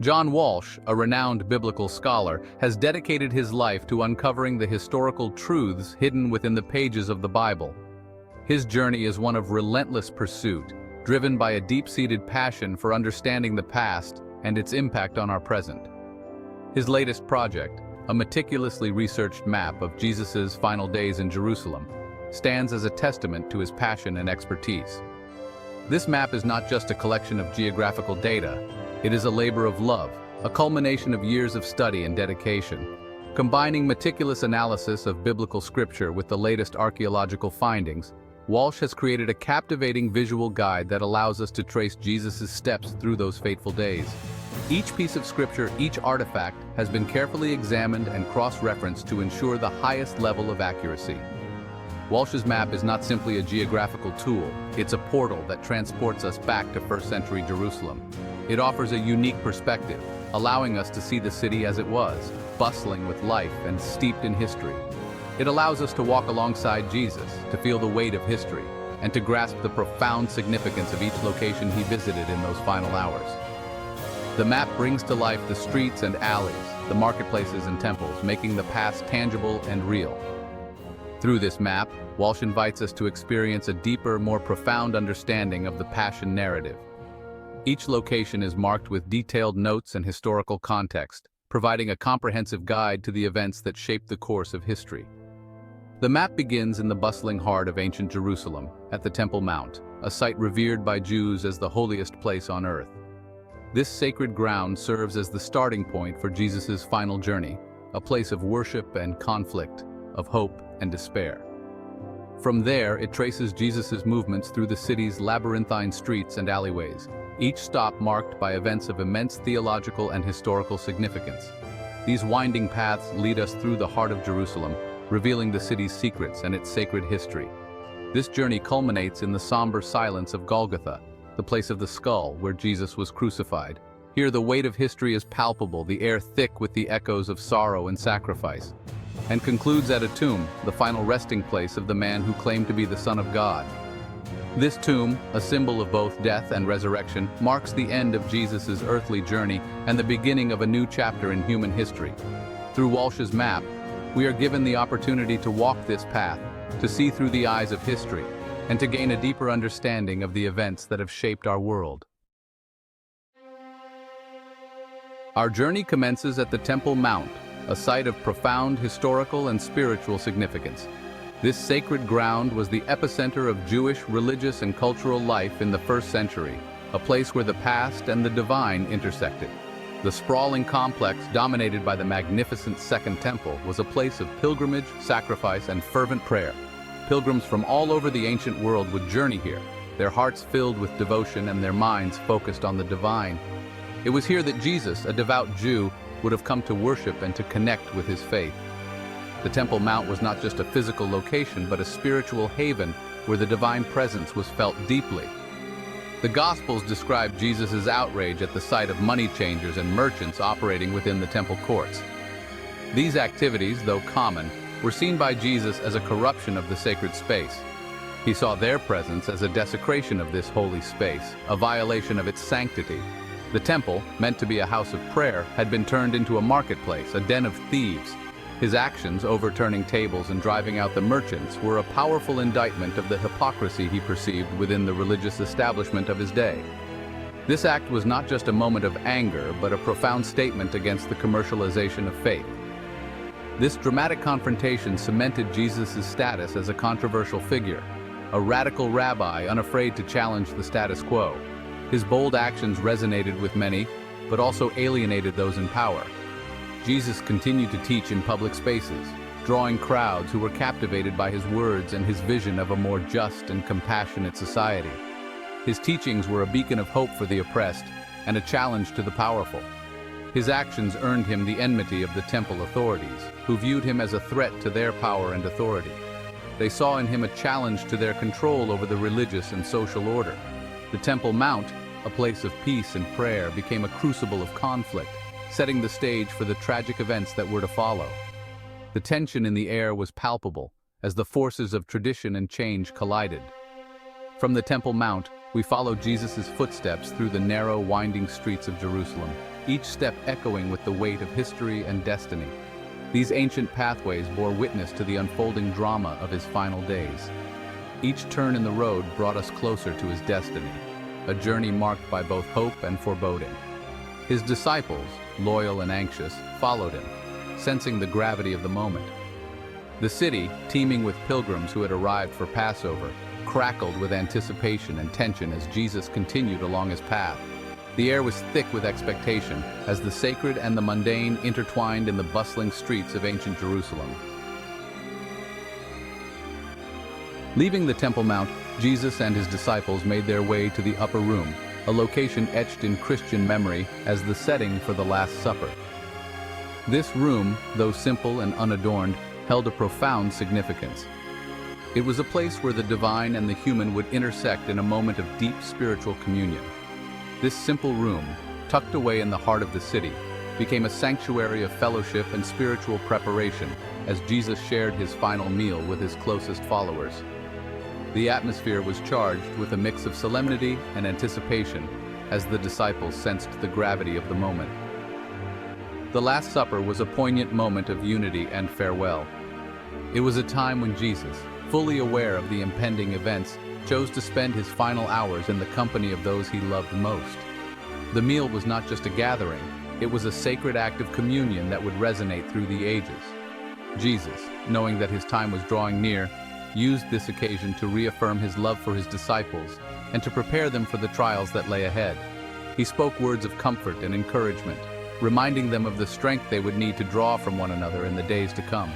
John Walsh, a renowned biblical scholar, has dedicated his life to uncovering the historical truths hidden within the pages of the Bible. His journey is one of relentless pursuit, driven by a deep-seated passion for understanding the past and its impact on our present. His latest project, a meticulously researched map of Jesus' final days in Jerusalem, stands as a testament to his passion and expertise. This map is not just a collection of geographical data, it is a labor of love, a culmination of years of study and dedication. Combining meticulous analysis of biblical scripture with the latest archaeological findings, Walsh has created a captivating visual guide that allows us to trace Jesus' steps through those fateful days. Each piece of scripture, each artifact, has been carefully examined and cross-referenced to ensure the highest level of accuracy. Walsh's map is not simply a geographical tool, it's a portal that transports us back to first-century Jerusalem. It offers a unique perspective, allowing us to see the city as it was, bustling with life and steeped in history. It allows us to walk alongside Jesus, to feel the weight of history, and to grasp the profound significance of each location he visited in those final hours. The map brings to life the streets and alleys, the marketplaces and temples, making the past tangible and real. Through this map, Walsh invites us to experience a deeper, more profound understanding of the Passion narrative. Each location is marked with detailed notes and historical context, providing a comprehensive guide to the events that shaped the course of history. The map begins in the bustling heart of ancient Jerusalem, at the Temple Mount, a site revered by Jews as the holiest place on earth. This sacred ground serves as the starting point for Jesus' final journey, a place of worship and conflict, of hope and despair. From there, it traces Jesus' movements through the city's labyrinthine streets and alleyways, each stop marked by events of immense theological and historical significance. These winding paths lead us through the heart of Jerusalem, revealing the city's secrets and its sacred history. This journey culminates in the somber silence of Golgotha, the place of the skull where Jesus was crucified. Here the weight of history is palpable, the air thick with the echoes of sorrow and sacrifice, and concludes at a tomb, the final resting place of the man who claimed to be the Son of God. This tomb, a symbol of both death and resurrection, marks the end of Jesus' earthly journey and the beginning of a new chapter in human history. Through Walsh's map, we are given the opportunity to walk this path, to see through the eyes of history, and to gain a deeper understanding of the events that have shaped our world. Our journey commences at the Temple Mount, a site of profound historical and spiritual significance. This sacred ground was the epicenter of Jewish religious and cultural life in the first century, a place where the past and the divine intersected. The sprawling complex, dominated by the magnificent Second Temple, was a place of pilgrimage, sacrifice, and fervent prayer. Pilgrims from all over the ancient world would journey here, their hearts filled with devotion and their minds focused on the divine. It was here that Jesus, a devout Jew, would have come to worship and to connect with his faith. The Temple Mount was not just a physical location, but a spiritual haven where the divine presence was felt deeply. The Gospels describe Jesus' outrage at the sight of money changers and merchants operating within the temple courts. These activities, though common, were seen by Jesus as a corruption of the sacred space. He saw their presence as a desecration of this holy space, a violation of its sanctity. The temple, meant to be a house of prayer, had been turned into a marketplace, a den of thieves. His actions, overturning tables and driving out the merchants, were a powerful indictment of the hypocrisy he perceived within the religious establishment of his day. This act was not just a moment of anger, but a profound statement against the commercialization of faith. This dramatic confrontation cemented Jesus' status as a controversial figure, a radical rabbi unafraid to challenge the status quo. His bold actions resonated with many, but also alienated those in power. Jesus continued to teach in public spaces, drawing crowds who were captivated by his words and his vision of a more just and compassionate society. His teachings were a beacon of hope for the oppressed and a challenge to the powerful. His actions earned him the enmity of the temple authorities, who viewed him as a threat to their power and authority. They saw in him a challenge to their control over the religious and social order. The Temple Mount, a place of peace and prayer, became a crucible of conflict, setting the stage for the tragic events that were to follow. The tension in the air was palpable as the forces of tradition and change collided. From the Temple Mount, we follow Jesus' footsteps through the narrow, winding streets of Jerusalem, each step echoing with the weight of history and destiny. These ancient pathways bore witness to the unfolding drama of his final days. Each turn in the road brought us closer to his destiny, a journey marked by both hope and foreboding. His disciples, loyal and anxious, followed him, sensing the gravity of the moment. The city, teeming with pilgrims who had arrived for Passover, crackled with anticipation and tension as Jesus continued along his path. The air was thick with expectation as the sacred and the mundane intertwined in the bustling streets of ancient Jerusalem. Leaving the Temple Mount, Jesus and his disciples made their way to the upper room, a location etched in Christian memory as the setting for the Last Supper. This room, though simple and unadorned, held a profound significance. It was a place where the divine and the human would intersect in a moment of deep spiritual communion. This simple room, tucked away in the heart of the city, became a sanctuary of fellowship and spiritual preparation as Jesus shared his final meal with his closest followers. The atmosphere was charged with a mix of solemnity and anticipation as the disciples sensed the gravity of the moment. The Last Supper was a poignant moment of unity and farewell. It was a time when Jesus, fully aware of the impending events, chose to spend his final hours in the company of those he loved most. The meal was not just a gathering, it was a sacred act of communion that would resonate through the ages. Jesus, knowing that his time was drawing near, used this occasion to reaffirm his love for his disciples and to prepare them for the trials that lay ahead. He spoke words of comfort and encouragement, reminding them of the strength they would need to draw from one another in the days to come.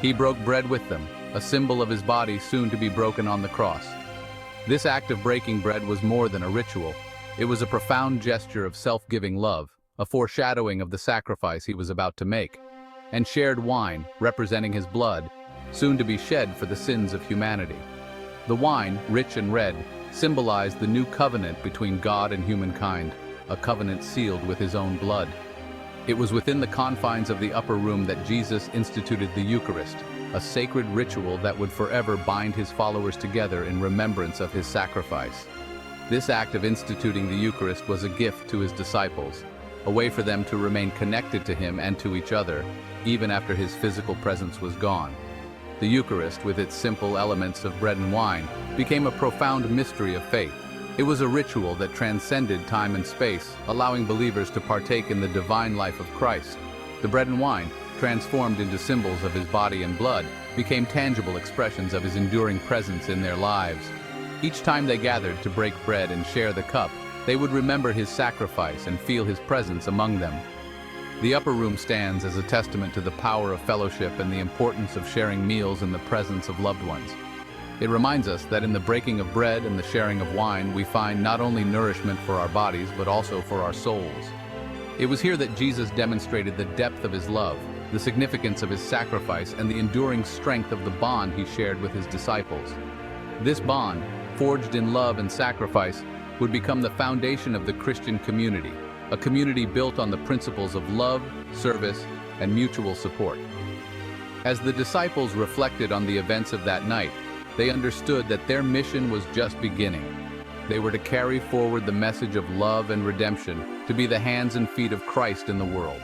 He broke bread with them, a symbol of his body soon to be broken on the cross. This act of breaking bread was more than a ritual. It was a profound gesture of self-giving love, a foreshadowing of the sacrifice he was about to make. And shared wine, representing his blood, soon to be shed for the sins of humanity. The wine, rich and red, symbolized the new covenant between God and humankind, a covenant sealed with his own blood. It was within the confines of the upper room that Jesus instituted the Eucharist, a sacred ritual that would forever bind his followers together in remembrance of his sacrifice. This act of instituting the Eucharist was a gift to his disciples, a way for them to remain connected to him and to each other, even after his physical presence was gone. The Eucharist, with its simple elements of bread and wine, became a profound mystery of faith. It was a ritual that transcended time and space, allowing believers to partake in the divine life of Christ. The bread and wine, transformed into symbols of his body and blood, became tangible expressions of his enduring presence in their lives. Each time they gathered to break bread and share the cup, they would remember his sacrifice and feel his presence among them. The upper room stands as a testament to the power of fellowship and the importance of sharing meals in the presence of loved ones. It reminds us that in the breaking of bread and the sharing of wine, we find not only nourishment for our bodies, but also for our souls. It was here that Jesus demonstrated the depth of his love, the significance of his sacrifice, and the enduring strength of the bond he shared with his disciples. This bond, forged in love and sacrifice, would become the foundation of the Christian community, a community built on the principles of love, service, and mutual support. As the disciples reflected on the events of that night, they understood that their mission was just beginning. They were to carry forward the message of love and redemption, to be the hands and feet of Christ in the world.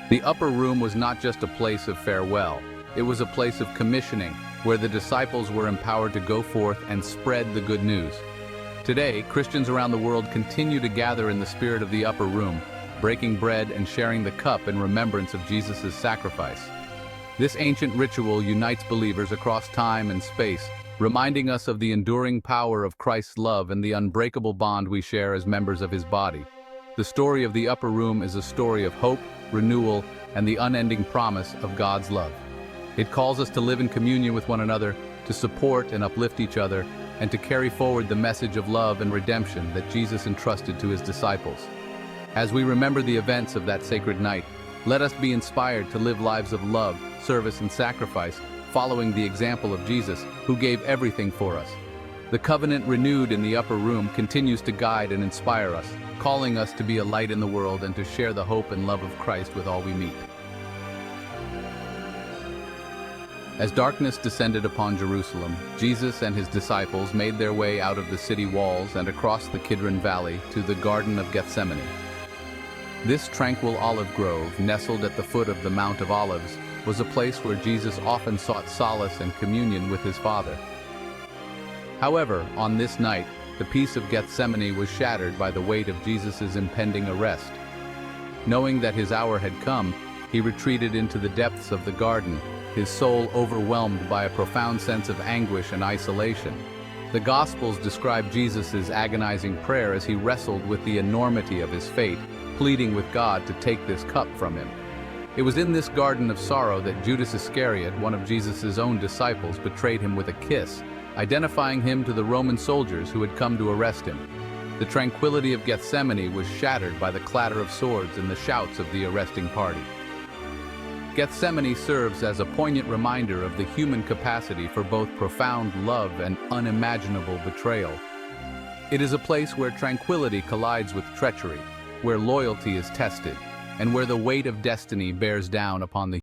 The upper room was not just a place of farewell, it was a place of commissioning, where the disciples were empowered to go forth and spread the good news. Today, Christians around the world continue to gather in the spirit of the upper room, breaking bread and sharing the cup in remembrance of Jesus' sacrifice. This ancient ritual unites believers across time and space, reminding us of the enduring power of Christ's love and the unbreakable bond we share as members of his body. The story of the upper room is a story of hope, renewal, and the unending promise of God's love. It calls us to live in communion with one another, to support and uplift each other, and to carry forward the message of love and redemption that Jesus entrusted to his disciples. As we remember the events of that sacred night, let us be inspired to live lives of love, service, and sacrifice, following the example of Jesus, who gave everything for us. The covenant renewed in the upper room continues to guide and inspire us, calling us to be a light in the world and to share the hope and love of Christ with all we meet. As darkness descended upon Jerusalem, Jesus and his disciples made their way out of the city walls and across the Kidron Valley to the Garden of Gethsemane. This tranquil olive grove, nestled at the foot of the Mount of Olives, was a place where Jesus often sought solace and communion with his Father. However, on this night, the peace of Gethsemane was shattered by the weight of Jesus' impending arrest. Knowing that his hour had come, he retreated into the depths of the garden, his soul overwhelmed by a profound sense of anguish and isolation. The Gospels describe Jesus' agonizing prayer as he wrestled with the enormity of his fate, pleading with God to take this cup from him. It was in this garden of sorrow that Judas Iscariot, one of Jesus' own disciples, betrayed him with a kiss, identifying him to the Roman soldiers who had come to arrest him. The tranquility of Gethsemane was shattered by the clatter of swords and the shouts of the arresting party. Gethsemane serves as a poignant reminder of the human capacity for both profound love and unimaginable betrayal. It is a place where tranquility collides with treachery, where loyalty is tested, and where the weight of destiny bears down upon the